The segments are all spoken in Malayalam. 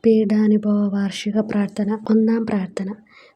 പീഡാനുഭവ വാർഷിക പ്രാർത്ഥന. ഒന്നാം പ്രാർത്ഥന.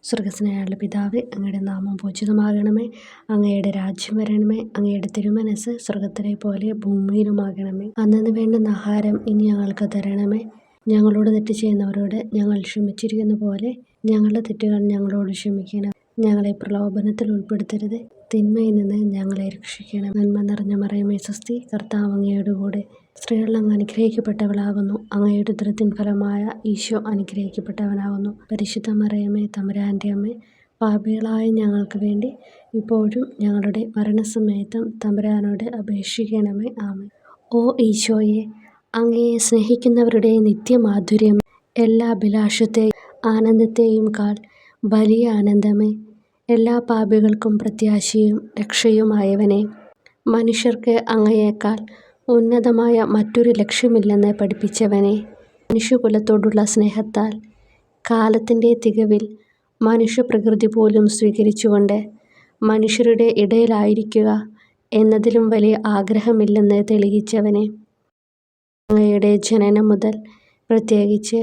സ്വർഗ്ഗസ്ഥനായ പിതാവേ, അങ്ങയുടെ നാമം പൂജിതമാകണമേ. അങ്ങയുടെ രാജ്യം വരണമേ. അങ്ങയുടെ തിരുമനസ്സ് സ്വർഗ്ഗത്തിലെ പോലെ ഭൂമിയിലുമാകണമേ. അന്നന്ന് വേണ്ടുന്ന ആഹാരം ഇനി ഞങ്ങൾക്ക് തരണമേ. ഞങ്ങളോട് തെറ്റ് ചെയ്യുന്നവരോട് ഞങ്ങൾ ക്ഷമിച്ചിരിക്കുന്ന പോലെ ഞങ്ങളുടെ തെറ്റുകൾ ഞങ്ങളോട് ക്ഷമിക്കണം. ഞങ്ങളെ പ്രലോഭനത്തിൽ ഉൾപ്പെടുത്തരുത്, തിന്മയിൽ നിന്ന് ഞങ്ങളെ രക്ഷിക്കണം. നന്മ നിറഞ്ഞ മറിയമേ സ്വസ്തി, കർത്താവ് അങ്ങയുടെ കൂടെ സ്ത്രീകളിൽ അങ്ങ് അനുഗ്രഹിക്കപ്പെട്ടവളാകുന്നു. അങ്ങയുടെ ഉദരത്തിൻ ഫലമായ ഈശോ അനുഗ്രഹിക്കപ്പെട്ടവനാകുന്നു. പരിശുദ്ധ മറിയമേ, തമ്പുരാൻ്റെ അമ്മേ, പാപികളായ ഞങ്ങൾക്ക് വേണ്ടി ഇപ്പോഴും ഞങ്ങളുടെ മരണസമയത്തും തമ്പുരാനോട് അപേക്ഷിക്കണമേ. ആമേൻ. ഓ ഈശോയെ, അങ്ങയെ സ്നേഹിക്കുന്നവരുടെ നിത്യമാധുര്യം, എല്ലാ അഭിലാഷത്തെയും ആനന്ദത്തെയും കാൾ വലിയ ആനന്ദമേ, എല്ലാ പാപികൾക്കും പ്രത്യാശയും രക്ഷയുമായവനെ, മനുഷ്യർക്ക് അങ്ങയേക്കാൾ ഉന്നതമായ മറ്റൊരു ലക്ഷ്യമില്ലെന്ന് പഠിപ്പിച്ചവനെ, മനുഷ്യകുലത്തോടുള്ള സ്നേഹത്താൽ കാലത്തിൻ്റെ തികവിൽ മനുഷ്യപ്രകൃതി പോലും സ്വീകരിച്ചുകൊണ്ട് മനുഷ്യരുടെ ഇടയിലായിരിക്കുക എന്നതിലും വലിയ ആഗ്രഹമില്ലെന്ന് തെളിയിച്ചവനെ, അങ്ങയുടെ ജനനം മുതൽ പ്രത്യേകിച്ച്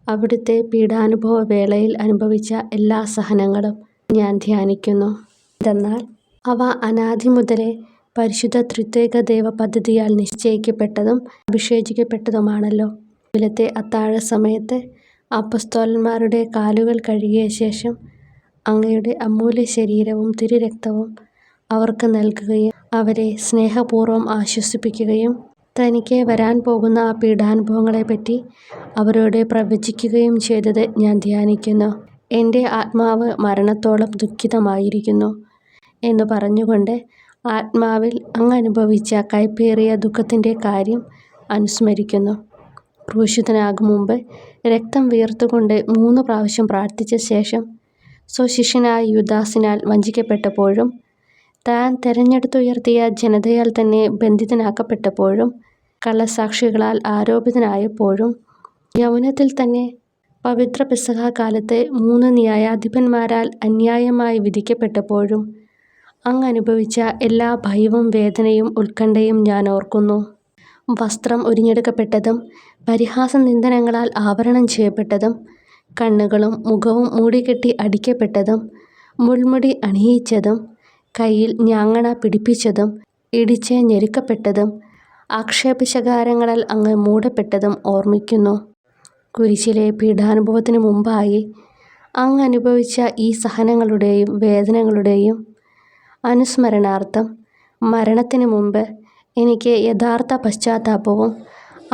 അവിടുത്തെ പീഡാനുഭവ വേളയിൽ അനുഭവിച്ച എല്ലാ സഹനങ്ങളും ഞാൻ ധ്യാനിക്കുന്നു. എന്തെന്നാൽ അവ അനാദി മുതലേ പരിശുദ്ധ ത്രിത്വൈക ദൈവ പദ്ധതിയാൽ നിശ്ചയിക്കപ്പെട്ടതും അഭിഷേചിക്കപ്പെട്ടതുമാണല്ലോ. രാവിലത്തെ അത്താഴ സമയത്ത് അപ്പസ്തോലന്മാരുടെ കാലുകൾ കഴുകിയ ശേഷം അങ്ങയുടെ അമൂല്യ ശരീരവും തിരുരക്തവും അവർക്ക് നൽകുകയും അവരെ സ്നേഹപൂർവ്വം ആശ്വസിപ്പിക്കുകയും തനിക്ക് വരാൻ പോകുന്ന ആ പീഡാനുഭവങ്ങളെപ്പറ്റി അവരോട് പ്രവചിക്കുകയും ചെയ്തത് ഞാൻ ധ്യാനിക്കുന്നു. എൻ്റെ ആത്മാവ് മരണത്തോളം ദുഃഖിതമായിരിക്കുന്നു എന്ന് പറഞ്ഞുകൊണ്ട് ആത്മാവിൽ അങ്ങ് അനുഭവിച്ച കയ്പേറിയ ദുഃഖത്തിൻ്റെ കാര്യം അനുസ്മരിക്കുന്നു. ക്രൂശിതനാകും മുമ്പ് രക്തം വിയർത്തുകൊണ്ട് 3 പ്രാവശ്യം പ്രാർത്ഥിച്ച ശേഷം സ്വശിഷ്യനായ യൂദാസിനാൽ വഞ്ചിക്കപ്പെട്ടപ്പോഴും താൻ തെരഞ്ഞെടുത്തുയർത്തിയ ജനതയാൽ തന്നെ ബന്ധിതനാക്കപ്പെട്ടപ്പോഴും കള്ളസാക്ഷികളാൽ ആരോപിതനായപ്പോഴും യൗവനത്തിൽ തന്നെ പവിത്ര പെസഹ കാലത്ത് 3 ന്യായാധിപന്മാരാൽ അന്യായമായി വിധിക്കപ്പെട്ടപ്പോഴും അങ്ങ് അനുഭവിച്ച എല്ലാ ഭയവും വേദനയും ഉത്കണ്ഠയും ഞാൻ ഓർക്കുന്നു. വസ്ത്രം ഉരിഞ്ഞെടുക്കപ്പെട്ടതും പരിഹാസ നിന്ദനങ്ങളാൽ ആവരണം ചെയ്യപ്പെട്ടതും കണ്ണുകളും മുഖവും മൂടിക്കെട്ടി അടിക്കപ്പെട്ടതും മുൾമുടി അണിയിച്ചതും കയ്യിൽ ഞാങ്ങണ പിടിപ്പിച്ചതും ഇടിച്ച് ഞെരുക്കപ്പെട്ടതും ആക്ഷേപശകാരങ്ങളാൽ അങ്ങ് മൂടപ്പെട്ടതും ഓർമ്മിക്കുന്നു. കുരിശിലെ പീഡാനുഭവത്തിന് മുമ്പായി അങ്ങ് അനുഭവിച്ച ഈ സഹനങ്ങളുടെയും വേദനകളുടെയും അനുസ്മരണാർത്ഥം മരണത്തിന് മുമ്പ് എനിക്ക് യഥാർത്ഥ പശ്ചാത്താപവും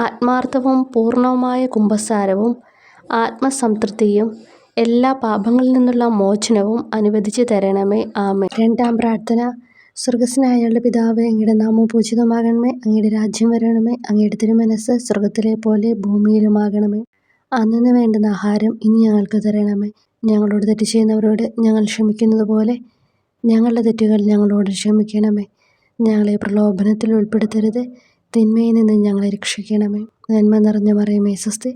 ആത്മാർത്ഥവും പൂർണ്ണവുമായ കുമ്പസാരവും ആത്മസംതൃപ്തിയും എല്ലാ പാപങ്ങളിൽ നിന്നുള്ള മോചനവും അനുവദിച്ചു തരണമേ. ആമേൻ. രണ്ടാം പ്രാർത്ഥന. സ്വർഗ്ഗസ്ഥനായ പിതാവേ, അങ്ങയുടെ നാമം പൂജിതമാകണമേ. അങ്ങയുടെ രാജ്യം വരണമേ. അങ്ങയുടെ തിരുമനസ്സ് സ്വർഗ്ഗത്തിലെ പോലെ ഭൂമിയിലുമാകണമേ. അന്നന്ന് വേണ്ടുന്ന ആഹാരം ഇനി ഞങ്ങൾക്ക് തരണമേ. ഞങ്ങളോട് തെറ്റ് ചെയ്യുന്നവരോട് ഞങ്ങൾ ക്ഷമിക്കുന്നത് പോലെ ഞങ്ങളുടെ തെറ്റുകൾ ഞങ്ങളോട് ക്ഷമിക്കണമേ. ഞങ്ങളെ പ്രലോഭനത്തിൽ ഉൾപ്പെടുത്തരുത്, തിന്മയിൽ നിന്ന് ഞങ്ങളെ രക്ഷിക്കണമേ. നന്മ നിറഞ്ഞ മറിയമേ സ്വസ്തി,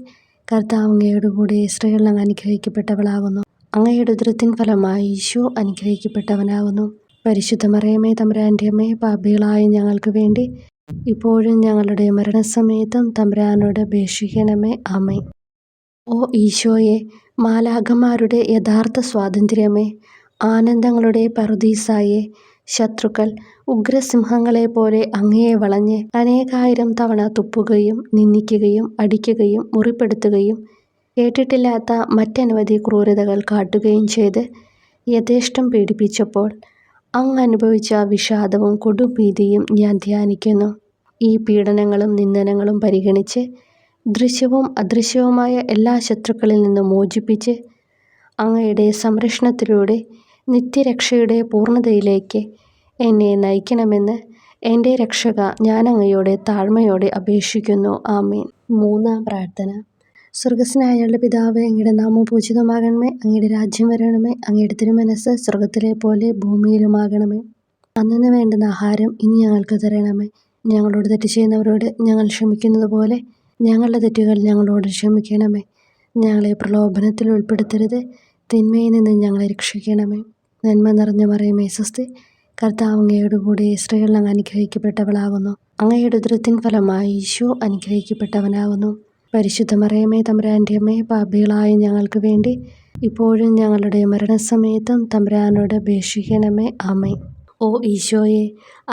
കർത്താവ് അങ്ങയുടെ കൂടെ സ്ത്രീകളിൽ അങ്ങ് അനുഗ്രഹിക്കപ്പെട്ടവളാകുന്നു. അങ്ങയുടെ ഉദരത്തിൻ ഫലമായി ഈശോ അനുഗ്രഹിക്കപ്പെട്ടവനാകുന്നു. പരിശുദ്ധ മറിയമേ, തമ്പുരാൻ്റെ അമ്മേ, പാപികളായ ഞങ്ങൾക്ക് വേണ്ടി ഇപ്പോഴും ഞങ്ങളുടെ മരണസമയത്തും തമ്പുരാനോട് അപേക്ഷിക്കണമേ. ആമേൻ. ഓ ഈശോയെ, മാലാഖമാരുടെ യഥാർത്ഥ സ്വാതന്ത്ര്യമേ, ആനന്ദങ്ങളുടെ പറുദീസായെ, ശത്രുക്കൾ ഉഗ്രസിംഹങ്ങളെപ്പോലെ അങ്ങയെ വളഞ്ഞ് അനേകായിരം തവണ തുപ്പുകയും നിന്ദിക്കുകയും അടിക്കുകയും മുറിപ്പെടുത്തുകയും കേട്ടിട്ടില്ലാത്ത മറ്റനവധി ക്രൂരതകൾ കാട്ടുകയും ചെയ്ത് യഥേഷ്ടം പീഡിപ്പിച്ചപ്പോൾ അങ്ങ് അനുഭവിച്ച വിഷാദവും കൊടുഭീതിയും ഞാൻ ധ്യാനിക്കുന്നു. ഈ പീഡനങ്ങളും നിന്ദനങ്ങളും പരിഗണിച്ച് ദൃശ്യവും അദൃശ്യവുമായ എല്ലാ ശത്രുക്കളിൽ നിന്നും മോചിപ്പിച്ച് അങ്ങയുടെ സംരക്ഷണത്തിലൂടെ നിത്യരക്ഷയുടെ പൂർണ്ണതയിലേക്ക് എന്നെ നയിക്കണമെന്ന് എൻ്റെ രക്ഷക, ഞാൻ അങ്ങയോട് താഴ്മയോടെ അപേക്ഷിക്കുന്നു. ആമേൻ. മൂന്നാം പ്രാർത്ഥന. സ്വർഗ്ഗസ്ഥനായ പിതാവേ, അങ്ങയുടെ നാമം പൂജിതമാകണമേ. അങ്ങയുടെ രാജ്യം വരണമേ. അങ്ങയുടെ തിരുമനസ്സ് സ്വർഗ്ഗത്തിലെ പോലെ ഭൂമിയിലുമാകണമേ. അന്നന്ന് വേണ്ടുന്ന ആഹാരം ഇനി ഞങ്ങൾക്ക് തരണമേ. ഞങ്ങളോട് തെറ്റ് ചെയ്യുന്നവരോട് ഞങ്ങൾ ക്ഷമിക്കുന്നത് പോലെ ഞങ്ങളുടെ തെറ്റുകൾ ഞങ്ങളോട് ക്ഷമിക്കണമേ. ഞങ്ങളെ പ്രലോഭനത്തിൽ ഉൾപ്പെടുത്തരുത്, തിന്മയിൽ നിന്ന് ഞങ്ങളെ രക്ഷിക്കണമേ. നന്മ നിറഞ്ഞ മറിയമേ സ്വസ്തി, കർത്താവ് അങ്ങയുടെ കൂടെ സ്ത്രീകളിൽ അങ്ങ് അനുഗ്രഹിക്കപ്പെട്ടവളാകുന്നു. അങ്ങയുടെ ഉദരത്തിൻ ഫലമായി ഈശോ അനുഗ്രഹിക്കപ്പെട്ടവനാകുന്നു. പരിശുദ്ധ മറിയമേ തമ്പുരാൻ്റെ അമ്മേ, പാപികളായ ഞങ്ങൾക്ക് വേണ്ടി ഇപ്പോഴും ഞങ്ങളുടെ മരണസമയത്തും തമ്പുരാനോട് അപേക്ഷിക്കണമേ. ആമേൻ. ഓ ഈശോയെ,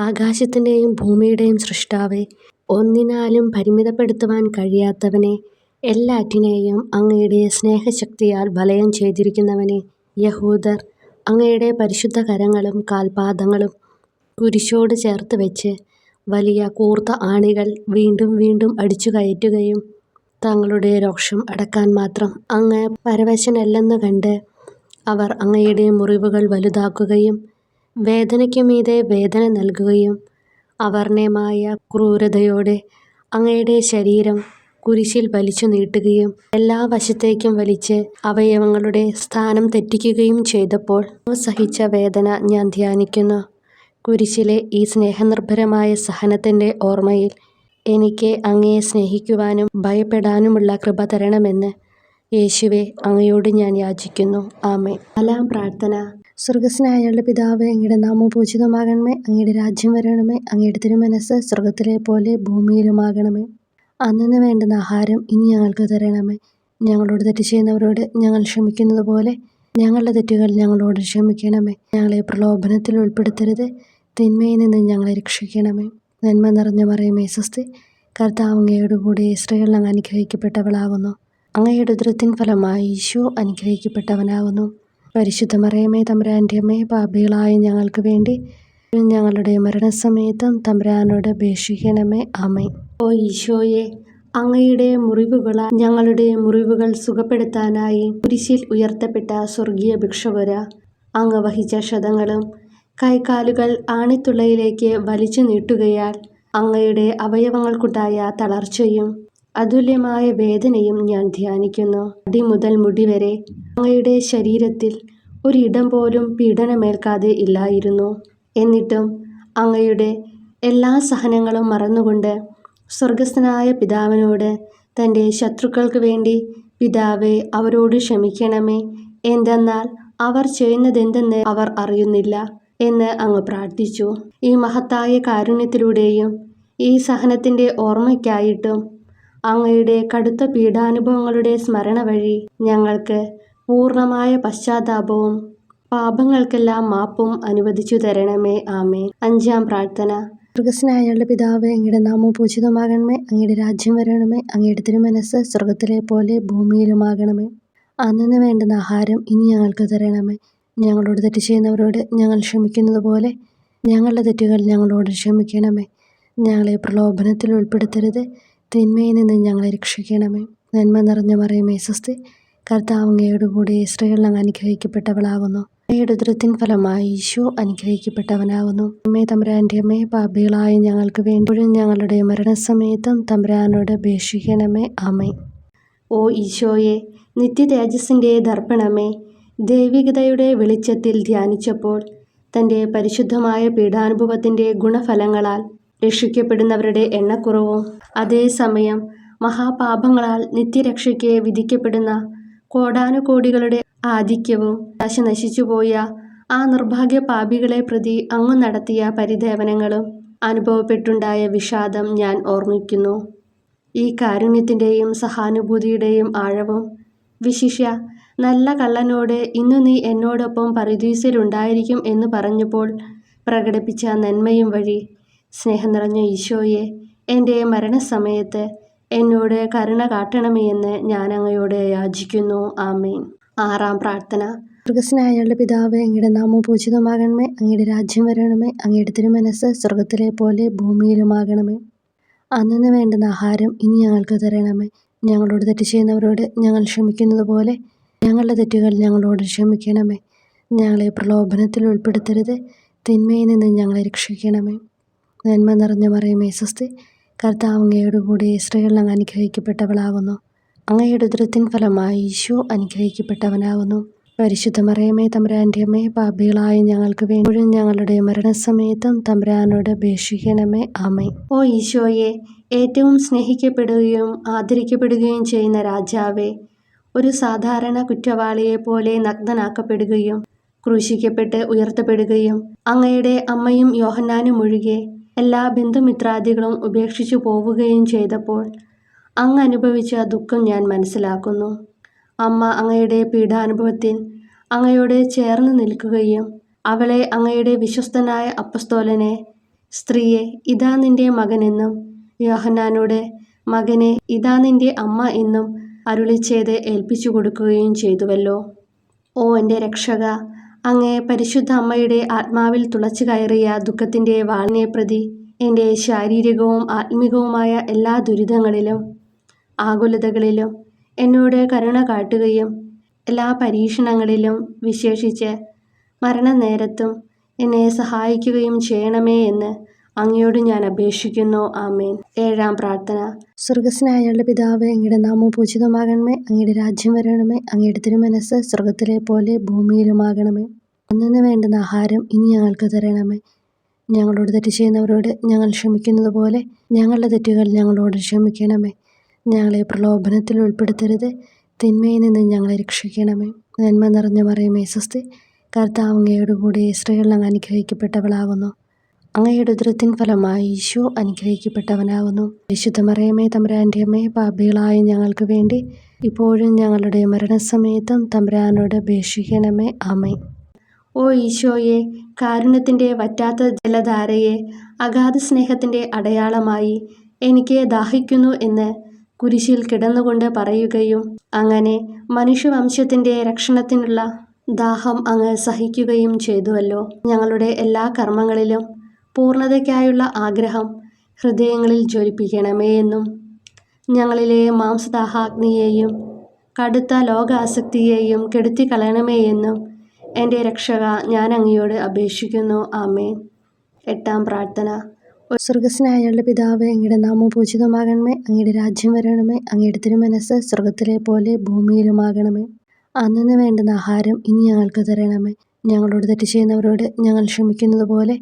ആകാശത്തിൻ്റെയും ഭൂമിയുടെയും സൃഷ്ടാവേ, ഒന്നിനാലും പരിമിതപ്പെടുത്തുവാൻ കഴിയാത്തവനെ, എല്ലാറ്റിനെയും അങ്ങയുടെ സ്നേഹശക്തിയാൽ വലയം ചെയ്തിരിക്കുന്നവനെ, യഹൂദർ അങ്ങയുടെ പരിശുദ്ധ കരങ്ങളും കാൽപാദങ്ങളും കുരിശോട് ചേർത്ത് വെച്ച് വലിയ കൂർത്ത ആണികൾ വീണ്ടും വീണ്ടും അടിച്ചു കയറ്റുകയും തങ്ങളുടെ രോഷം അടക്കാൻ മാത്രം അങ്ങ് പരവശനല്ലെന്ന് കണ്ട് അവർ അങ്ങയുടെ മുറിവുകൾ വലുതാക്കുകയും വേദനയ്ക്കു മീതെ വേദന നൽകുകയും അവർണ്ണയമായ ക്രൂരതയോടെ അങ്ങയുടെ ശരീരം കുരിശിൽ വലിച്ചു നീട്ടുകയും എല്ലാ വശത്തേക്കും വലിച്ച് അവയവങ്ങളുടെ സ്ഥാനം തെറ്റിക്കുകയും ചെയ്തപ്പോൾ സഹിച്ച വേദന ഞാൻ ധ്യാനിക്കുന്നു. കുരിശിലെ ഈ സ്നേഹനിർഭരമായ സഹനത്തിൻ്റെ ഓർമ്മയിൽ എനിക്ക് അങ്ങയെ സ്നേഹിക്കുവാനും ഭയപ്പെടാനുമുള്ള കൃപ തരണമെന്ന് യേശുവെ അങ്ങയോട് ഞാൻ യാചിക്കുന്നു. ആമേൻ. 4-ാം പ്രാർത്ഥന. സ്വർഗസ്നായ ഞങ്ങളുടെ പിതാവേ, അങ്ങയുടെ നാമം പൂജിതമാകണമേ. അങ്ങയുടെ രാജ്യം വരണമേ. അങ്ങയുടെ തിരുമനസ്സ് സ്വർഗത്തിലെ പോലെ ഭൂമിയിലുമാകണമേ. അന്നന്ന് വേണ്ടുന്ന ആഹാരം ഇനി ഞങ്ങൾക്ക് തരണമേ. ഞങ്ങളോട് തെറ്റ് ചെയ്യുന്നവരോട് ഞങ്ങൾ ക്ഷമിക്കുന്നത് പോലെ ഞങ്ങളുടെ തെറ്റുകൾ ഞങ്ങളോട് ക്ഷമിക്കണമേ. ഞങ്ങളെ പ്രലോഭനത്തിൽ ഉൾപ്പെടുത്തരുത്, തിന്മയിൽ നിന്ന് ഞങ്ങളെ രക്ഷിക്കണമേ. നന്മ നിറഞ്ഞ മറിയമേ സ്വസ്തി, കർത്താവ് അങ്ങയോട് കൂടെ സ്ത്രീകൾ അങ്ങ് അനുഗ്രഹിക്കപ്പെട്ടവളാകുന്നു. അങ്ങയുടെ ഉദരത്തിൻ ഫലമായി ഈശോ അനുഗ്രഹിക്കപ്പെട്ടവനാകുന്നു. പരിശുദ്ധ മറിയമേ തമ്പുരാൻ്റെ അമ്മേ, പാപികളായ ഞങ്ങൾക്ക് വേണ്ടി ഞങ്ങളുടെ മരണസമയത്തും തമ്പുരാനോട് അപേക്ഷിക്കണമേ. ആമേൻ. ഓ ഈശോയെ, അങ്ങയുടെ മുറിവുകളാൽ ഞങ്ങളുടെ മുറിവുകൾ സുഖപ്പെടുത്താനായി കുരിശിൽ ഉയർത്തപ്പെട്ട സ്വർഗീയ ഭിക്ഷുകര, അങ്ങ് വഹിച്ച ക്ഷതങ്ങളും കൈകാലുകൾ ആണിത്തുളയിലേക്ക് വലിച്ചു നീട്ടുകയാൽ അങ്ങയുടെ അവയവങ്ങൾക്കുണ്ടായ തളർച്ചയും അതുല്യമായ വേദനയും ഞാൻ ധ്യാനിക്കുന്നു. അടി മുതൽ മുടി വരെ അങ്ങയുടെ ശരീരത്തിൽ ഒരിടം പോലും പീഡനമേൽക്കാതെ ഇല്ലായിരുന്നു. എന്നിട്ടും അങ്ങയുടെ എല്ലാ സഹനങ്ങളും മറന്നുകൊണ്ട് സ്വർഗസ്ഥനായ പിതാവിനോട് തൻ്റെ ശത്രുക്കൾക്ക് വേണ്ടി പിതാവേ, അവരോട് ക്ഷമിക്കണമേ, എന്തെന്നാൽ അവർ ചെയ്യുന്നതെന്തെന്ന് അവർ അറിയുന്നില്ല എന്ന് അങ്ങ് പ്രാർത്ഥിച്ചു. ഈ മഹത്തായ കാരുണ്യത്തിലൂടെയും ഈ സഹനത്തിൻ്റെ ഓർമ്മയ്ക്കായിട്ടും അങ്ങയുടെ കടുത്ത പീഡാനുഭവങ്ങളുടെ സ്മരണ വഴി ഞങ്ങൾക്ക് പൂർണ്ണമായ പശ്ചാത്താപവും പാപങ്ങൾക്കെല്ലാം മാപ്പും അനുവദിച്ചു തരണമേ. ആമേൻ. 5-ാം പ്രാർത്ഥന. സ്വർഗസ്നായ ഞങ്ങളുടെ പിതാവേ, അങ്ങയുടെ നാമം പൂജിതമാകണമേ. അങ്ങയുടെ രാജ്യം വരണമേ. അങ്ങയുടെ തിരുമനസ്സ് സ്വർഗത്തിലെ പോലെ ഭൂമിയിലുമാകണമേ. അന്നന്ന് വേണ്ടുന്ന ആഹാരം ഇനി ഞങ്ങൾക്ക് തരണമേ. ഞങ്ങളോട് തെറ്റ് ചെയ്യുന്നവരോട് ഞങ്ങൾ ക്ഷമിക്കുന്നത് പോലെ ഞങ്ങളുടെ തെറ്റുകൾ ഞങ്ങളോട് ക്ഷമിക്കണമേ. ഞങ്ങളെ പ്രലോഭനത്തിൽ ഉൾപ്പെടുത്തരുത്, തിന്മയിൽ നിന്ന് ഞങ്ങളെ രക്ഷിക്കണമേ. നന്മ നിറഞ്ഞ മറിയമേ സ്വസ്തി, കർത്താവ് അങ്ങയോട് കൂടെ സ്ത്രീകൾ അങ്ങ് അനുഗ്രഹിക്കപ്പെട്ടവളാകുന്നു. അങ്ങയുടെ ഉദരത്തിൻ ഫലമായി ഈശോ അനുഗ്രഹിക്കപ്പെട്ടവനാകുന്നു. അമ്മേ തമ്പുരാൻ്റെ അമ്മേ, പാപികളായ ഞങ്ങൾക്ക് വേണ്ടി ഞങ്ങളുടെ മരണസമയത്തും തമ്പുരാനോട് അപേക്ഷിക്കണമേ. ആമേൻ. ഓ ഈശോയെ, നിത്യ തേജസ്സിൻ്റെ ദർപ്പണമേ, ദൈവികതയുടെ വെളിച്ചത്തിൽ ധ്യാനിച്ചപ്പോൾ തൻ്റെ പരിശുദ്ധമായ പീഡാനുഭവത്തിൻ്റെ ഗുണഫലങ്ങളാൽ രക്ഷിക്കപ്പെടുന്നവരുടെ എണ്ണക്കുറവും അതേസമയം മഹാപാപങ്ങളാൽ നിത്യരക്ഷയ്ക്ക് വിധിക്കപ്പെടുന്ന കോടാനുകോടികളുടെ ആധിക്യവും നശിച്ചുപോയ ആ നിർഭാഗ്യ പാപികളെ പ്രതി അങ്ങ് നടത്തിയ പരിദേവനങ്ങളും അനുഭവപ്പെട്ടുണ്ടായ വിഷാദം ഞാൻ ഓർമ്മിക്കുന്നു. ഈ കാരുണ്യത്തിൻ്റെയും സഹാനുഭൂതിയുടെയും ആഴവും വിശിഷ്യ നല്ല കള്ളനോട് ഇന്നു നീ എന്നോടൊപ്പം പറുദീസയിലുണ്ടായിരിക്കും എന്ന് പറഞ്ഞപ്പോൾ പ്രകടിപ്പിച്ച നന്മയും വഴി സ്നേഹം നിറഞ്ഞ ഈശോയെ, എൻ്റെ മരണസമയത്ത് എന്നോട് കരുണ കാട്ടണമേ എന്ന് ഞാൻ അങ്ങയോട് യാചിക്കുന്നു. ആമേൻ. 6-ാം പ്രാർത്ഥന. സ്വർഗസ്നായ ഞങ്ങളുടെ പിതാവേ, അങ്ങയുടെ നാമം പൂജിതമാകണമേ. അങ്ങയുടെ രാജ്യം വരണമേ. അങ്ങയുടെ തിരുമനസ്സ് സ്വർഗത്തിലെ പോലെ ഭൂമിയിലുമാകണമേ. അന്നന്ന് വേണ്ടുന്ന ആഹാരം ഇനി ഞങ്ങൾക്ക് തരണമേ. ഞങ്ങളോട് തെറ്റ് ചെയ്യുന്നവരോട് ഞങ്ങൾ ക്ഷമിക്കുന്നത് പോലെ ഞങ്ങളുടെ തെറ്റുകൾ ഞങ്ങളോട് ക്ഷമിക്കണമേ. ഞങ്ങളെ പ്രലോഭനത്തിൽ ഉൾപ്പെടുത്തരുത്, തിന്മയിൽ നിന്ന് ഞങ്ങളെ രക്ഷിക്കണമേ. നന്മ നിറഞ്ഞ മറിയമേ സ്വസ്തി, കർത്താവ് അങ്ങയോട് കൂടെ സ്ത്രീകൾ അങ്ങ് അനുഗ്രഹിക്കപ്പെട്ടവളാകുന്നു. അങ്ങയുടെ ഉദരത്തിൻ ഫലമായി ഈശോ അനുഗ്രഹിക്കപ്പെട്ടവനാകുന്നു. പരിശുദ്ധ മറിയമേ തമ്പുരാൻ്റെ അമ്മേ, പാപികളായ ഞങ്ങൾക്ക് വേണ്ടി ഞങ്ങളുടെ മരണസമയത്തും തമ്പുരാനോട് അപേക്ഷിക്കണമേ. ആമേൻ. ഓ ഈശോയെ, ഏറ്റവും സ്നേഹിക്കപ്പെടുകയും ആദരിക്കപ്പെടുകയും ചെയ്യുന്ന രാജാവേ, ഒരു സാധാരണ കുറ്റവാളിയെ പോലെ നഗ്നനാക്കപ്പെടുകയും ക്രൂശിക്കപ്പെട്ട് ഉയർത്തപ്പെടുകയും അങ്ങയുടെ അമ്മയും യോഹന്നാനും ഒഴികെ എല്ലാ ബന്ധുമിത്രാദികളും ഉപേക്ഷിച്ചു പോവുകയും ചെയ്തപ്പോൾ അങ്ങ് അനുഭവിച്ച ദുഃഖം ഞാൻ മനസ്സിലാക്കുന്നു. അമ്മ അങ്ങയുടെ പീഡാനുഭവത്തിൽ അങ്ങയോട് ചേർന്ന് നിൽക്കുകയും അവളെ അങ്ങയുടെ വിശ്വസ്തനായ അപ്പസ്തോലനെ, സ്ത്രീയെ ഇതാ നിന്റെ മകനെന്നും യോഹന്നാനോട് മകനെ ഇതാ നിന്റെ അമ്മ എന്നും അരുളിച്ചെയ്ത് ഏൽപ്പിച്ചു കൊടുക്കുകയും ചെയ്തുവല്ലോ. ഓ എൻ്റെ രക്ഷക, അങ്ങേ പരിശുദ്ധ അമ്മയുടെ ആത്മാവിൽ തുളച്ചു കയറിയ ദുഃഖത്തിൻ്റെ വാളിനെ പ്രതി എൻ്റെ ശാരീരികവും ആത്മികവുമായ എല്ലാ ദുരിതങ്ങളിലും ആകുലതകളിലും എന്നോട് കരുണ കാട്ടുകയും എല്ലാ പരീക്ഷണങ്ങളിലും വിശേഷിച്ച് മരണനേരത്തും എന്നെ സഹായിക്കുകയും ചെയ്യണമേ എന്ന് അങ്ങയോട് ഞാൻ അപേക്ഷിക്കുന്നു. ആമേൻ. 7-ാം പ്രാർത്ഥന. സ്വർഗസ്നായുള്ള പിതാവേ, അങ്ങയുടെ നാമം പൂജിതമാകണമേ. അങ്ങയുടെ രാജ്യം വരണമേ. അങ്ങയുടെ തിരുമനസ്സ് സ്വർഗത്തിലെ പോലെ ഭൂമിയിലുമാകണമേ. അന്നു വേണ്ടുന്ന ആഹാരം ഇനി ഞങ്ങൾക്ക് തരണമേ. ഞങ്ങളോട് തെറ്റ് ചെയ്യുന്നവരോട് ഞങ്ങൾ ക്ഷമിക്കുന്നത് പോലെ ഞങ്ങളുടെ തെറ്റുകൾ ഞങ്ങളോട് ക്ഷമിക്കണമേ. ഞങ്ങളെ പ്രലോഭനത്തിൽ ഉൾപ്പെടുത്തരുത്, തിന്മയിൽ നിന്ന് ഞങ്ങളെ രക്ഷിക്കണമേ. നന്മ നിറഞ്ഞ മറിയമേ സ്വസ്തി, കർത്താവ് അങ്ങയോട് കൂടെ സ്ത്രീകൾ അങ്ങ് അനുഗ്രഹിക്കപ്പെട്ടവളാകുന്നു. അങ്ങയുടെ ഉദരത്തിൻ ഫലമായി ഈശോ അനുഗ്രഹിക്കപ്പെട്ടവനാകുന്നു. വിശുദ്ധ മറിയമേ തമ്പുരാൻ്റെ അമ്മേ, പാപികളായ ഞങ്ങൾക്ക് വേണ്ടി ഇപ്പോഴും ഞങ്ങളുടെ മരണസമയത്തും തമ്പുരാനോട് അപേക്ഷിക്കണമേ. ആമേൻ. ഓ ഈശോയെ, കാരുണ്യത്തിൻ്റെ വറ്റാത്ത ജലധാരയെ, അഗാധ സ്നേഹത്തിൻ്റെ അടയാളമായി എനിക്ക് ദാഹിക്കുന്നു എന്ന് കുരിശിൽ കിടന്നുകൊണ്ട് പറയുകയും അങ്ങനെ മനുഷ്യവംശത്തിൻ്റെ രക്ഷണത്തിനുള്ള ദാഹം അങ്ങ് സഹിക്കുകയും ചെയ്തുവല്ലോ. ഞങ്ങളുടെ എല്ലാ കർമ്മങ്ങളിലും പൂർണ്ണതയ്ക്കായുള്ള ആഗ്രഹം ഹൃദയങ്ങളിൽ ജ്വലിപ്പിക്കണമേ എന്നും ഞങ്ങളിലെ മാംസദാഹാഗ്നിയെയും കടുത്ത ലോകാസക്തിയെയും കെടുത്തിക്കളയണമേ എന്നും എൻ്റെ രക്ഷക ഞാൻ അങ്ങയോട് അപേക്ഷിക്കുന്നു. ആമേൻ. 8-ാം പ്രാർത്ഥന. സ്വർഗസ്നായുള്ള പിതാവേ, അങ്ങയുടെ നാമം പൂജിതമാകണമേ. അങ്ങയുടെ രാജ്യം വരണമേ. അങ്ങയുടെ തിരുമനസ്സ് സ്വർഗത്തിലെ പോലെ ഭൂമിയിലുമാകണമേ. അന്നു വേണ്ടുന്ന ആഹാരം ഇനി ഞങ്ങൾക്ക് തരണമേ. ഞങ്ങളോട് തെറ്റ് ചെയ്യുന്നവരോട് ഞങ്ങൾ ക്ഷമിക്കുന്നത് പോലെ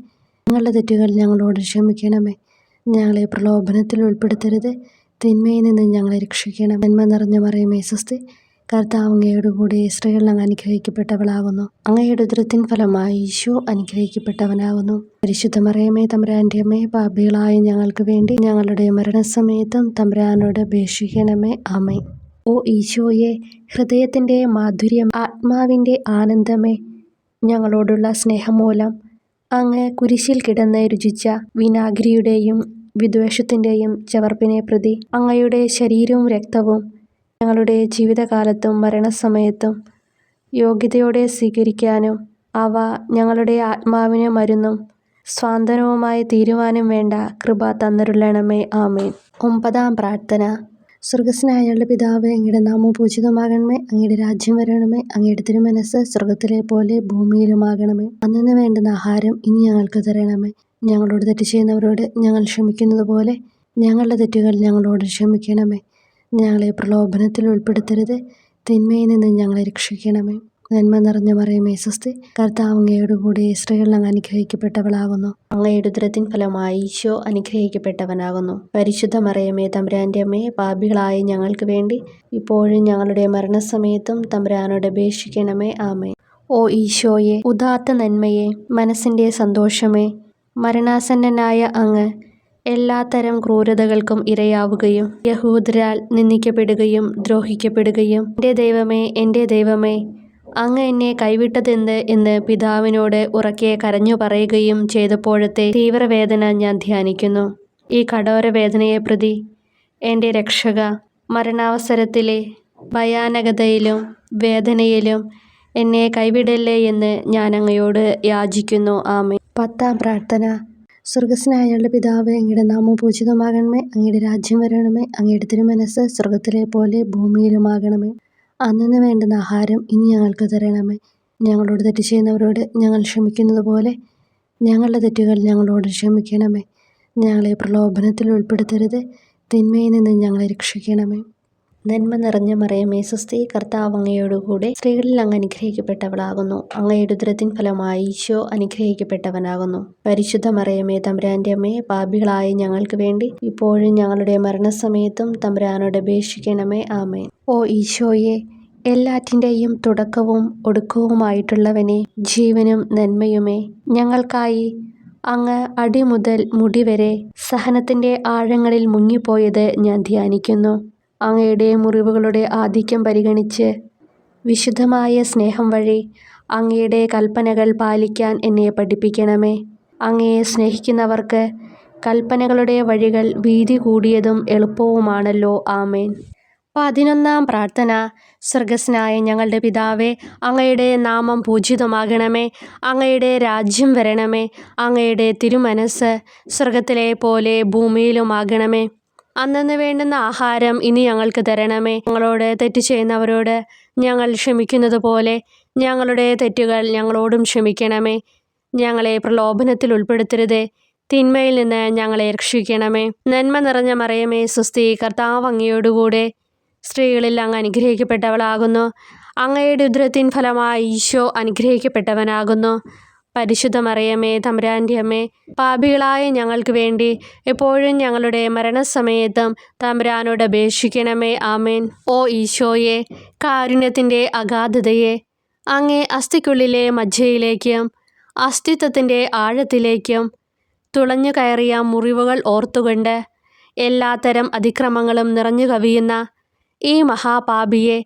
ഞങ്ങളുടെ തെറ്റുകൾ ഞങ്ങളോട് ക്ഷമിക്കണമേ. ഞങ്ങളെ പ്രലോഭനത്തിൽ ഉൾപ്പെടുത്തരുത്, തിന്മയിൽ നിന്ന് ഞങ്ങളെ രക്ഷിക്കണം. നന്മ നിറഞ്ഞ മറിയമേ സ്വസ്തി, കർത്താവ് അങ്ങയോട് കൂടെ സ്ത്രീകൾ അങ്ങ് അനുഗ്രഹിക്കപ്പെട്ടവളാകുന്നു. അങ്ങയുടെ ഉദരത്തിൻ ഫലമായി ഈശോ അനുഗ്രഹിക്കപ്പെട്ടവനാകുന്നു. പരിശുദ്ധ മറിയമേ തമ്പുരാൻ്റെ അമ്മേ, പാപികളായ ഞങ്ങൾക്ക് വേണ്ടി ഞങ്ങളുടെ മരണസമയത്തും തമ്പുരാനോട് അപേക്ഷിക്കണമേ. ആമേൻ. ഓ ഈശോയെ, ഹൃദയത്തിൻ്റെ മാധുര്യം, ആത്മാവിൻ്റെ ആനന്ദമേ, ഞങ്ങളോടുള്ള സ്നേഹം മൂലം അങ്ങ് കുരിശിൽ കിടന്ന് രുചിച്ച വിനാഗിരിയുടെയും വിദ്വേഷത്തിൻ്റെയും ചവർപ്പിനെ പ്രതി അങ്ങയുടെ ശരീരവും രക്തവും ഞങ്ങളുടെ ജീവിതകാലത്തും മരണസമയത്തും യോഗ്യതയോടെ സ്വീകരിക്കാനും അവ ഞങ്ങളുടെ ആത്മാവിന് മരുന്നും സ്വാന്തനവുമായി തീരുവാനും വേണ്ട കൃപ തന്നരുളണമേ. ആമേൻ. 9-ാം പ്രാർത്ഥന. സ്വർഗസ്നായുള്ള പിതാവേ, അങ്ങയുടെ നാമം പൂജിതമാകണമേ. അങ്ങയുടെ രാജ്യം വരണമേ. അങ്ങയുടെ തിരുമനസ്സ് സ്വർഗത്തിലെ പോലെ ഭൂമിയിലുമാകണമേ. അന്നു വേണ്ടുന്ന ആഹാരം ഇനി ഞങ്ങൾക്ക് തരണമേ. ഞങ്ങളോട് തെറ്റ് ചെയ്യുന്നവരോട് ഞങ്ങൾ ക്ഷമിക്കുന്നത് പോലെ ഞങ്ങളുടെ തെറ്റുകൾ ഞങ്ങളോട് ക്ഷമിക്കണമേ. ഞങ്ങളെ പ്രലോഭനത്തിൽ ഉൾപ്പെടുത്തരുത്, തിന്മയിൽ നിന്ന് ഞങ്ങളെ രക്ഷിക്കണമേ. നന്മ നിറഞ്ഞ മറിയമേ സ്വസ്തി, കർത്താവ് അങ്ങയോട് കൂടെ സ്ത്രീകൾ അങ്ങ് അനുഗ്രഹിക്കപ്പെട്ടവളാകുന്നു. അങ്ങയുടെ ഉദരത്തിൻ ഫലമായി ഈശോ അനുഗ്രഹിക്കപ്പെട്ടവനാകുന്നു. പരിശുദ്ധ മറിയമേ തമ്പുരാൻ്റെ അമ്മേ, പാപികളായ ഞങ്ങൾക്ക് വേണ്ടി ഇപ്പോഴും ഞങ്ങളുടെ മരണസമയത്തും തമ്പുരാനോട് അപേക്ഷിക്കണമേ. ആമേൻ. ഓ ഈശോയെ, ഉദാത്ത നന്മയെ, മനസ്സിൻ്റെ സന്തോഷമേ, മരണാസന്നനായ അങ്ങ് എല്ലാത്തരം ക്രൂരതകൾക്കും ഇരയാവുകയും യഹൂദരാൽ നിന്ദിക്കപ്പെടുകയും ദ്രോഹിക്കപ്പെടുകയും എൻ്റെ ദൈവമേ അങ്ങ് എന്നെ കൈവിട്ടതെന്ത് എന്ന് പിതാവിനോട് ഉറക്കെ കരഞ്ഞു പറയുകയും ചെയ്തപ്പോഴത്തെ തീവ്രവേദന ഞാൻ ധ്യാനിക്കുന്നു. ഈ കഠോരവേദനയെ പ്രതി എൻ്റെ രക്ഷക, മരണാവസരത്തിലെ ഭയാനകതയിലും വേദനയിലും എന്നെ കൈവിടല്ലേ എന്ന് ഞാൻ അങ്ങയോട് യാചിക്കുന്നു. ആമേൻ. 10-ാം പ്രാർത്ഥന. സ്വർഗസ്നായുള്ള പിതാവേ, അങ്ങയുടെ നാമം പൂജിതമാകണമേ. അങ്ങയുടെ രാജ്യം വരണമേ. അങ്ങയുടെ തിരുമനസ്സ് സ്വർഗത്തിലെ പോലെ ഭൂമിയിലുമാകണമേ. അന്നു വേണ്ടുന്ന ആഹാരം ഇനി ഞങ്ങൾക്ക് തരണമേ. ഞങ്ങളോട് തെറ്റ് ചെയ്യുന്നവരോട് ഞങ്ങൾ ക്ഷമിക്കുന്നത് പോലെ ഞങ്ങളുടെ തെറ്റുകൾ ഞങ്ങളോട് ക്ഷമിക്കണമേ. ഞങ്ങളെ പ്രലോഭനത്തിൽ ഉൾപ്പെടുത്തരുത്, തിന്മയിൽ നിന്ന് ഞങ്ങളെ രക്ഷിക്കണമേ. നന്മ നിറഞ്ഞ മറിയമേ സ്വസ്തി, കർത്താവ് അങ്ങയോടുകൂടെ സ്ത്രീകളിൽ അങ്ങ് അനുഗ്രഹിക്കപ്പെട്ടവളാകുന്നു. അങ്ങയുടെ ഉദരത്തിൻ ഫലമായി ഈശോ അനുഗ്രഹിക്കപ്പെട്ടവനാകുന്നു. പരിശുദ്ധ മറിയമേ തമ്പുരാൻ്റെ അമ്മേ, പാപികളായ ഞങ്ങൾക്ക് വേണ്ടി ഇപ്പോഴും ഞങ്ങളുടെ മരണസമയത്തും തമ്പുരാനോട് അപേക്ഷിക്കണമേ. ആമേൻ. ഓ ഈശോയെ, എല്ലാറ്റിൻ്റെയും തുടക്കവും ഒടുക്കവുമായിട്ടുള്ളവനെ, ജീവനും നന്മയുമേ, ഞങ്ങൾക്കായി അങ്ങ് അടിമുതൽ മുടിവരെ സഹനത്തിൻ്റെ ആഴങ്ങളിൽ മുങ്ങിപ്പോയത് ഞാൻ ധ്യാനിക്കുന്നു. അങ്ങയുടെ മുറിവുകളുടെ ആധിക്യം പരിഗണിച്ച് വിശുദ്ധമായ സ്നേഹം വഴി അങ്ങയുടെ കൽപ്പനകൾ പാലിക്കാൻ എന്നെ പഠിപ്പിക്കണമേ. അങ്ങയെ സ്നേഹിക്കുന്നവർക്ക് കൽപ്പനകളുടെ വഴികൾ വീതി കൂടിയതും എളുപ്പവുമാണല്ലോ. ആമേൻ. 11-ാം പ്രാർത്ഥന. സ്വർഗസ്ഥനായ ഞങ്ങളുടെ പിതാവേ, അങ്ങയുടെ നാമം പൂജിതമാകണമേ. അങ്ങയുടെ രാജ്യം വരണമേ. അങ്ങയുടെ തിരുമനസ്സ് സ്വർഗത്തിലെ പോലെ ഭൂമിയിലുമാകണമേ. അന്നന്ന് വേണ്ടുന്ന ആഹാരം ഇനി ഞങ്ങൾക്ക് തരണമേ. ഞങ്ങളോട് തെറ്റ് ചെയ്യുന്നവരോട് ഞങ്ങൾ ക്ഷമിക്കുന്നത് പോലെ ഞങ്ങളുടെ തെറ്റുകൾ ഞങ്ങളോടും ക്ഷമിക്കണമേ. ഞങ്ങളെ പ്രലോഭനത്തിൽ ഉൾപ്പെടുത്തരുതേ, തിന്മയിൽ നിന്ന് ഞങ്ങളെ രക്ഷിക്കണമേ. നന്മ നിറഞ്ഞ മറിയമേ സ്വസ്തി, കർത്താവ് അങ്ങയോടുകൂടെ സ്ത്രീകളിൽ അങ്ങ് അനുഗ്രഹിക്കപ്പെട്ടവളാകുന്നു. അങ്ങയുടെ ഉദരത്തിൻ ഫലമായി ഈശോ അനുഗ്രഹിക്കപ്പെട്ടവനാകുന്നു. പരിശുദ്ധ മറിയമേ, തമ്പുരാൻ്റെ അമ്മേ, പാപികളായ ഞങ്ങൾക്ക് വേണ്ടി എപ്പോഴും ഞങ്ങളുടെ മരണസമയത്തും തമ്പുരാനോട് അപേക്ഷിക്കണമേ. ആമേൻ. ഓ ഈശോയെ, കാരുണ്യത്തിൻ്റെ അഗാധതയെ, അങ്ങേ അസ്ഥിക്കുള്ളിലെ മജ്ജയിലേക്കും അസ്തിത്വത്തിൻ്റെ ആഴത്തിലേക്കും തുളഞ്ഞു കയറിയ മുറിവുകൾ ഓർത്തുകൊണ്ട് എല്ലാത്തരം അതിക്രമങ്ങളും നിറഞ്ഞു കവിയുന്ന ഈ മഹാപാപിയെ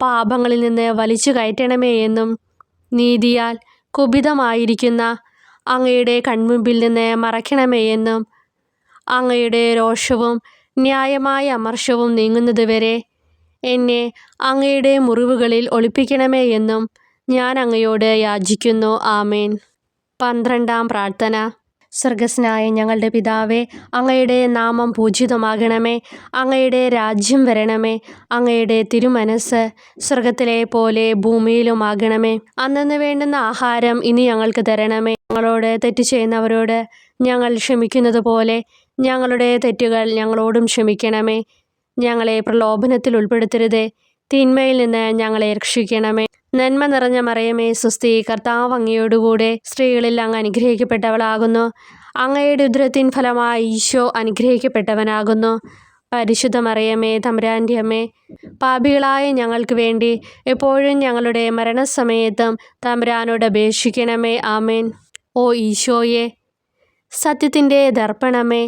പാപങ്ങളിൽ നിന്ന് വലിച്ചു കയറ്റണമേ എന്നും നീതിയാൽ കുപിതമായിരിക്കുന്ന അങ്ങയുടെ കൺമുമ്പിൽ നിന്ന് മറയ്ക്കണമേ എന്നും അങ്ങയുടെ രോഷവും ന്യായമായ അമർഷവും നീങ്ങുന്നതുവരെ എന്നെ അങ്ങയുടെ മുറിവുകളിൽ ഒളിപ്പിക്കണമേ എന്നും ഞാൻ അങ്ങയോട് യാചിക്കുന്നു. ആമേൻ. 12-ാം പ്രാർത്ഥന. സ്വർഗസ്ഥനായ ഞങ്ങളുടെ പിതാവേ, അങ്ങയുടെ നാമം പൂജിതമാകണമേ. അങ്ങയുടെ രാജ്യം വരണമേ. അങ്ങയുടെ തിരുമനസ്സ് സ്വർഗത്തിലെ പോലെ ഭൂമിയിലുമാകണമേ. അന്നന്ന് വേണ്ടുന്ന ആഹാരം ഇനി ഞങ്ങൾക്ക് തരണമേ. ഞങ്ങളോട് തെറ്റ് ചെയ്യുന്നവരോട് ഞങ്ങൾ ക്ഷമിക്കുന്നത് പോലെ ഞങ്ങളുടെ തെറ്റുകൾ ഞങ്ങളോടും ക്ഷമിക്കണമേ. ഞങ്ങളെ പ്രലോഭനത്തിൽ ഉൾപ്പെടുത്തരുതേ, തിന്മയിൽ നിന്ന് ഞങ്ങളെ രക്ഷിക്കണമേ. നന്മ നിറഞ്ഞ മറിയമേ സ്വസ്തി, കർത്താവ് അങ്ങയോടുകൂടെ സ്ത്രീകളിൽ അങ്ങ് അനുഗ്രഹിക്കപ്പെട്ടവളാകുന്നു. അങ്ങയുടെ ഉദരത്തിൻ ഫലമായി ഈശോ അനുഗ്രഹിക്കപ്പെട്ടവനാകുന്നു. പരിശുദ്ധ മറിയമേ, തമ്പുരാൻ്റെ അമ്മേ, പാപികളായ ഞങ്ങൾക്ക് വേണ്ടി എപ്പോഴും ഞങ്ങളുടെ മരണസമയത്തും തമ്പുരാനോട് അപേക്ഷിക്കണമേ. ആമേൻ. ഓ ഈശോയെ, സത്യത്തിൻ്റെ ദർപ്പണമേ,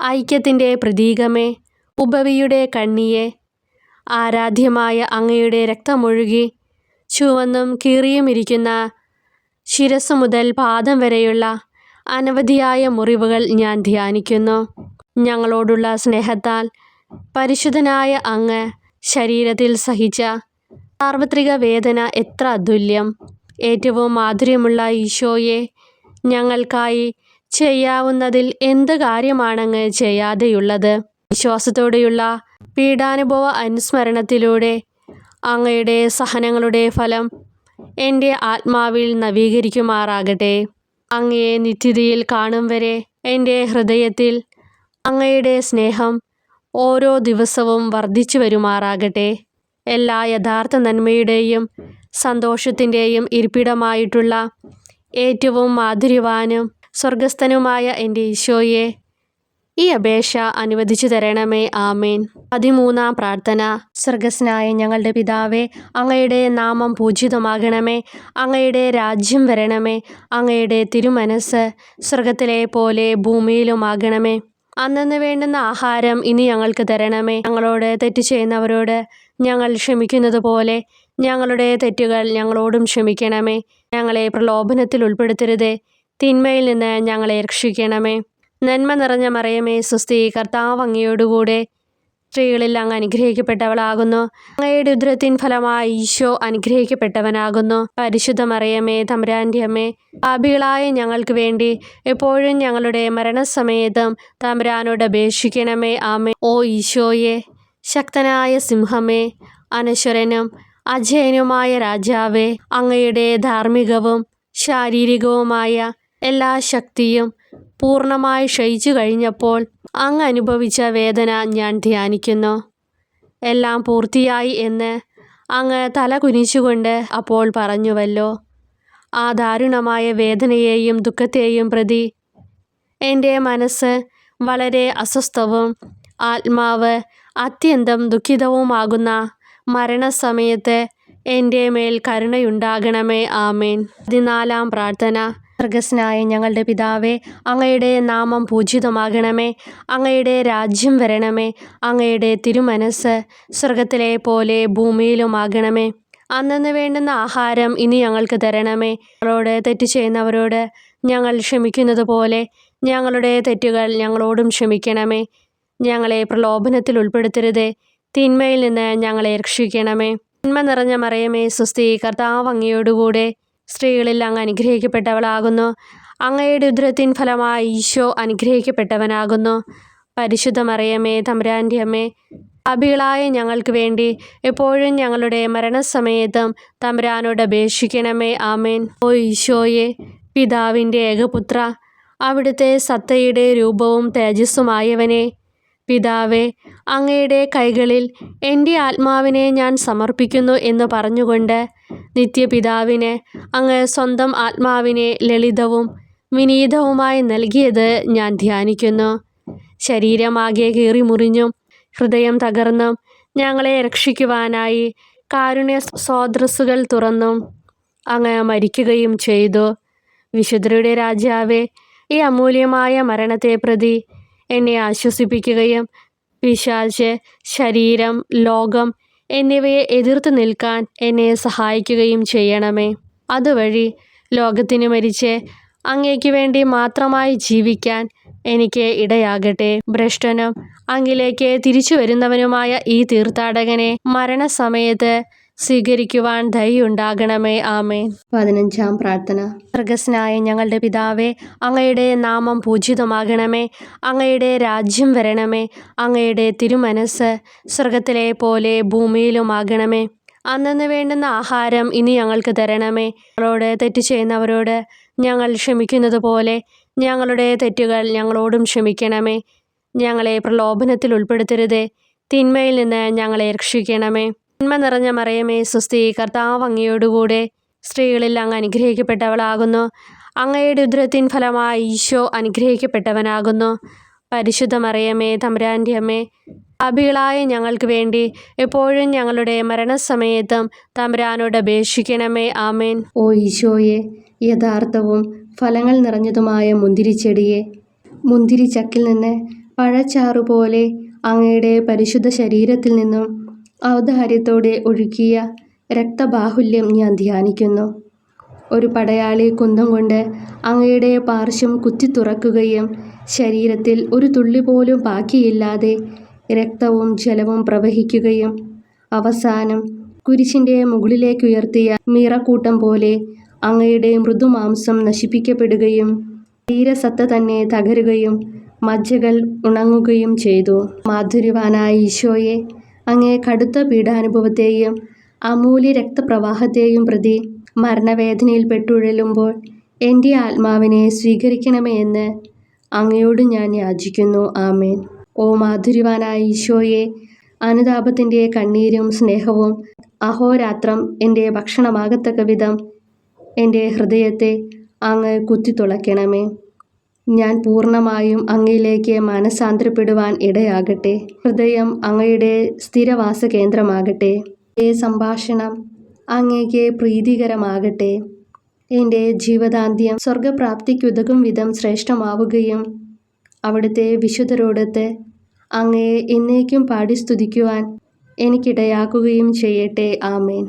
ഐക്യത്തിൻ്റെ പ്രതീകമേ, ഉപവിയുടെ കണ്ണിയെ, ആരാധ്യമായ അങ്ങയുടെ രക്തമൊഴുകി ചുവന്നും കീറിയുമിരിക്കുന്ന ശിരസ് മുതൽ പാദം വരെയുള്ള അനവധിയായ മുറിവുകൾ ഞാൻ ധ്യാനിക്കുന്നു. ഞങ്ങളോടുള്ള സ്നേഹത്താൽ പരിശുദ്ധനായ അങ്ങ് ശരീരത്തിൽ സഹിച്ച സാർവത്രിക വേദന എത്ര അതുല്യം. ഏറ്റവും മാധുര്യമുള്ള ഈശോയെ, ഞങ്ങൾക്കായി ചെയ്യാവുന്നതിൽ എന്ത് കാര്യമാണങ്ങ് ചെയ്യാതെയുള്ളത്? വിശ്വാസത്തോടെയുള്ള പീഡാനുഭവ അനുസ്മരണത്തിലൂടെ അങ്ങയുടെ സഹനങ്ങളുടെ ഫലം എൻ്റെ ആത്മാവിൽ നവീകരിക്കുമാറാകട്ടെ. അങ്ങയെ നിത്യതയിൽ കാണും വരെ എൻ്റെ ഹൃദയത്തിൽ അങ്ങയുടെ സ്നേഹം ഓരോ ദിവസവും വർദ്ധിച്ചു വരുമാറാകട്ടെ. എല്ലാ യഥാർത്ഥ നന്മയുടെയും സന്തോഷത്തിൻ്റെയും ഇരിപ്പിടമായിട്ടുള്ള ഏറ്റവും മാധുര്യവാനും സ്വർഗസ്ഥനുമായ എൻ്റെ ഈശോയെ, ഈ അപേക്ഷ അനുവദിച്ചു തരണമേ. ആമേൻ. 13-ാം പ്രാർത്ഥന. സ്വർഗസ്ഥനായ ഞങ്ങളുടെ പിതാവേ, അങ്ങയുടെ നാമം പൂജിതമാകണമേ. അങ്ങയുടെ രാജ്യം വരണമേ. അങ്ങയുടെ തിരുമനസ്സ് സ്വർഗത്തിലെ പോലെ ഭൂമിയിലുമാകണമേ. അന്നന്ന് വേണ്ടുന്ന ആഹാരം ഇനി ഞങ്ങൾക്ക് തരണമേ. ഞങ്ങളോട് തെറ്റ് ചെയ്യുന്നവരോട് ഞങ്ങൾ ക്ഷമിക്കുന്നത് പോലെ ഞങ്ങളുടെ തെറ്റുകൾ ഞങ്ങളോടും ക്ഷമിക്കണമേ. ഞങ്ങളെ പ്രലോഭനത്തിൽ ഉൾപ്പെടുത്തരുതേ, തിന്മയിൽ നിന്ന് ഞങ്ങളെ രക്ഷിക്കണമേ. നന്മ നിറഞ്ഞ മറിയമേ സ്വസ്തി, കർത്താവ് അങ്ങയോടുകൂടെ സ്ത്രീകളിൽ അങ്ങ് അനുഗ്രഹിക്കപ്പെട്ടവളാകുന്നു. അങ്ങയുടെ ഉദരത്തിൻ ഫലമായി ഈശോ അനുഗ്രഹിക്കപ്പെട്ടവനാകുന്നു. പരിശുദ്ധ മറിയമേ, തമ്പുരാൻ്റെ അമ്മേ, പാപികളായ ഞങ്ങൾക്ക് വേണ്ടി എപ്പോഴും ഞങ്ങളുടെ മരണസമയത്തും തമ്പുരാനോട് അപേക്ഷിക്കണമേ. ആമേൻ. ഓ ഈശോയെ, ശക്തനായ സിംഹമേ, അനശ്വരനും അജയനുമായ രാജാവേ, അങ്ങയുടെ ധാർമ്മികവും ശാരീരികവുമായ എല്ലാ ശക്തിയും പൂർണ്ണമായി ക്ഷയിച്ചു കഴിഞ്ഞപ്പോൾ അങ്ങ് അനുഭവിച്ച വേദന ഞാൻ ധ്യാനിക്കുന്നു. എല്ലാം പൂർത്തിയായി എന്ന് അങ്ങ് തല കുനിച്ചുകൊണ്ട് അപ്പോൾ പറഞ്ഞുവല്ലോ. ആ ദാരുണമായ വേദനയെയും ദുഃഖത്തെയും പ്രതി എൻ്റെ മനസ്സ് വളരെ അസ്വസ്ഥവും ആത്മാവ് അത്യന്തം ദുഃഖിതവുമാകുന്ന മരണസമയത്ത് എൻ്റെ മേൽ കരുണയുണ്ടാകണമേ. ആമേൻ. 14-ാം പ്രാർത്ഥന. സ്വർഗസ്നായ ഞങ്ങളുടെ പിതാവേ, അങ്ങയുടെ നാമം പൂജിതമാകണമേ. അങ്ങയുടെ രാജ്യം വരണമേ. അങ്ങയുടെ തിരുമനസ് സ്വർഗത്തിലെ പോലെ ഭൂമിയിലുമാകണമേ. അന്നന്ന് വേണ്ടുന്ന ആഹാരം ഇനി ഞങ്ങൾക്ക് തരണമേ. ഞങ്ങളോട് തെറ്റ് ചെയ്യുന്നവരോട് ഞങ്ങൾ ക്ഷമിക്കുന്നത് പോലെ ഞങ്ങളുടെ തെറ്റുകൾ ഞങ്ങളോടും ക്ഷമിക്കണമേ. ഞങ്ങളെ പ്രലോഭനത്തിൽ ഉൾപ്പെടുത്തരുതേ, തിന്മയിൽ നിന്ന് ഞങ്ങളെ രക്ഷിക്കണമേ. തിന്മ നിറഞ്ഞ മറിയമേ സ്വസ്തി, കർത്താവ് അങ്ങയോടുകൂടെ സ്ത്രീകളിൽ അങ്ങ് അനുഗ്രഹിക്കപ്പെട്ടവളാകുന്നു. അങ്ങയുടെ ഉദരത്തിൻ ഫലമായി ഈശോ അനുഗ്രഹിക്കപ്പെട്ടവനാകുന്നു. പരിശുദ്ധ മറിയമേ, തമ്പുരാൻ്റെ അമ്മേ, പാപികളായ ഞങ്ങൾക്ക് വേണ്ടി എപ്പോഴും ഞങ്ങളുടെ മരണസമയത്തും തമ്പുരാനോട് അപേക്ഷിക്കണമേ. ആമേൻ. ഓ ഈശോയെ, പിതാവിൻ്റെ ഏകപുത്ര, അവിടുത്തെ സത്തയുടെ രൂപവും തേജസ്സുമായവനെ, പിതാവേ, അങ്ങയുടെ കൈകളിൽ എൻ്റെ ആത്മാവിനെ ഞാൻ സമർപ്പിക്കുന്നു എന്ന് പറഞ്ഞുകൊണ്ട് നിത്യപിതാവിന് അങ്ങ് സ്വന്തം ആത്മാവിനെ ലളിതവും വിനീതവുമായി നൽകിയത് ഞാൻ ധ്യാനിക്കുന്നു. ശരീരമാകെ കീറിമുറിഞ്ഞും ഹൃദയം തകർന്നും ഞങ്ങളെ രക്ഷിക്കുവാനായി കാരുണ്യ സ്രോതസ്സുകൾ തുറന്നും അങ്ങ് മരിക്കുകയും ചെയ്തു. വിശുദ്ധരുടെ രാജാവേ, ഈ അമൂല്യമായ മരണത്തെ പ്രതി എന്നെ ആശ്വസിപ്പിക്കുകയും പിശാച്, ശരീരം, ലോകം എന്നിവയെ എതിർത്ത് നിൽക്കാൻ എന്നെ സഹായിക്കുകയും ചെയ്യണമേ. അതുവഴി ലോകത്തിന് മരിച്ച് അങ്ങേക്ക് വേണ്ടി മാത്രമായി ജീവിക്കാൻ എനിക്ക് ഇടയാകട്ടെ. ഭ്രഷ്ടനും അങ്ങിലേക്ക് തിരിച്ചു വരുന്നവനുമായ ഈ തീർത്ഥാടകനെ മരണസമയത്ത് സ്വീകരിക്കുവാൻ ദയുണ്ടാകണമേ. ആമേൻ. 15-ാം പ്രാർത്ഥന. സ്വർഗസ്നായ ഞങ്ങളുടെ പിതാവേ, അങ്ങയുടെ നാമം പൂജിതമാകണമേ. അങ്ങയുടെ രാജ്യം വരണമേ. അങ്ങയുടെ തിരുമനസ് സ്വർഗത്തിലെ പോലെ ഭൂമിയിലുമാകണമേ. അന്നന്ന് വേണ്ടുന്ന ആഹാരം ഇനി ഞങ്ങൾക്ക് തരണമേ. ഞങ്ങളോട് തെറ്റ് ചെയ്യുന്നവരോട് ഞങ്ങൾ ക്ഷമിക്കുന്നത് പോലെ ഞങ്ങളുടെ തെറ്റുകൾ ഞങ്ങളോടും ക്ഷമിക്കണമേ. ഞങ്ങളെ പ്രലോഭനത്തിൽ ഉൾപ്പെടുത്തരുതേ, തിന്മയിൽ നിന്ന് ഞങ്ങളെ രക്ഷിക്കണമേ. തിന്മ നിറഞ്ഞ മറിയമേ സ്വസ്തി, കർത്താവ് അങ്ങയോടുകൂടെ സ്ത്രീകളിൽ അങ്ങ് അനുഗ്രഹിക്കപ്പെട്ടവളാകുന്നു. അങ്ങയുടെ ഉദരത്തിൻ ഫലമായി ഈശോ അനുഗ്രഹിക്കപ്പെട്ടവനാകുന്നു. പരിശുദ്ധ മറിയമേ, തമ്പുരാൻ്റെ അമ്മേ, പാപികളായ ഞങ്ങൾക്ക് വേണ്ടി എപ്പോഴും ഞങ്ങളുടെ മരണസമയത്തും തമ്പുരാനോട് അപേക്ഷിക്കണമേ. ആമേൻ. ഓ ഈശോയെ, യഥാർത്ഥവും ഫലങ്ങൾ നിറഞ്ഞതുമായ മുന്തിരിച്ചെടിയെ, മുന്തിരിച്ചക്കിൽ നിന്ന് പഴച്ചാറുപോലെ അങ്ങയുടെ പരിശുദ്ധ ശരീരത്തിൽ നിന്നും ഔദാര്യത്തോടെ ഒഴുകിയ രക്തബാഹുല്യം ഞാൻ ധ്യാനിക്കുന്നു. ഒരു പടയാളി കുന്തം കൊണ്ട് അങ്ങയുടെ പാർശ്വം കുത്തിത്തുറക്കുകയും ശരീരത്തിൽ ഒരു തുള്ളി പോലും ബാക്കിയില്ലാതെ രക്തവും ജലവും പ്രവഹിക്കുകയും അവസാനം കുരിശിൻ്റെ മുകളിലേക്കുയർത്തിയ മീറക്കൂട്ടം പോലെ അങ്ങയുടെ മൃദുമാംസം നശിപ്പിക്കപ്പെടുകയും ശരീരസത്ത തന്നെ തകരുകയും മജ്ജകൾ ഉണങ്ങുകയും ചെയ്തു. മാധുര്യവാനായ ഈശോയെ, അങ്ങേ കടുത്ത പീഡാനുഭവത്തെയും അമൂല്യ രക്തപ്രവാഹത്തെയും പ്രതി മരണവേദനയിൽ പെട്ടുഴലുമ്പോൾ എൻ്റെ ആത്മാവിനെ സ്വീകരിക്കണമേ എന്ന് അങ്ങയോട് ഞാൻ യാചിക്കുന്നു. ആമേൻ. ഓ മാധുര്യവാനായ ഈശോയെ, അനുതാപത്തിൻ്റെ കണ്ണീരും സ്നേഹവും അഹോരാത്രം എൻ്റെ ഭക്ഷണമാകത്തക്ക വിധം എൻ്റെ ഹൃദയത്തെ അങ്ങ് കുത്തിത്തുളയ്ക്കണമേ. ഞാൻ പൂർണ്ണമായും അങ്ങയിലേക്ക് മാനസാന്തരപ്പെടുവാൻ ഇടയാകട്ടെ. ഹൃദയം അങ്ങയുടെ സ്ഥിരവാസ കേന്ദ്രമാകട്ടെ. എൻ്റെ സംഭാഷണം അങ്ങേക്ക് പ്രീതികരമാകട്ടെ. എൻ്റെ ജീവദാന്ത്യം സ്വർഗപ്രാപ്തിക്കുതകും വിധം ശ്രേഷ്ഠമാവുകയും അവിടുത്തെ വിശുദ്ധരോടൊത്ത് അങ്ങയെ എന്നേക്കും പാടി സ്തുതിക്കുവാൻ എനിക്കിടയാക്കുകയും ചെയ്യട്ടെ. ആമേൻ.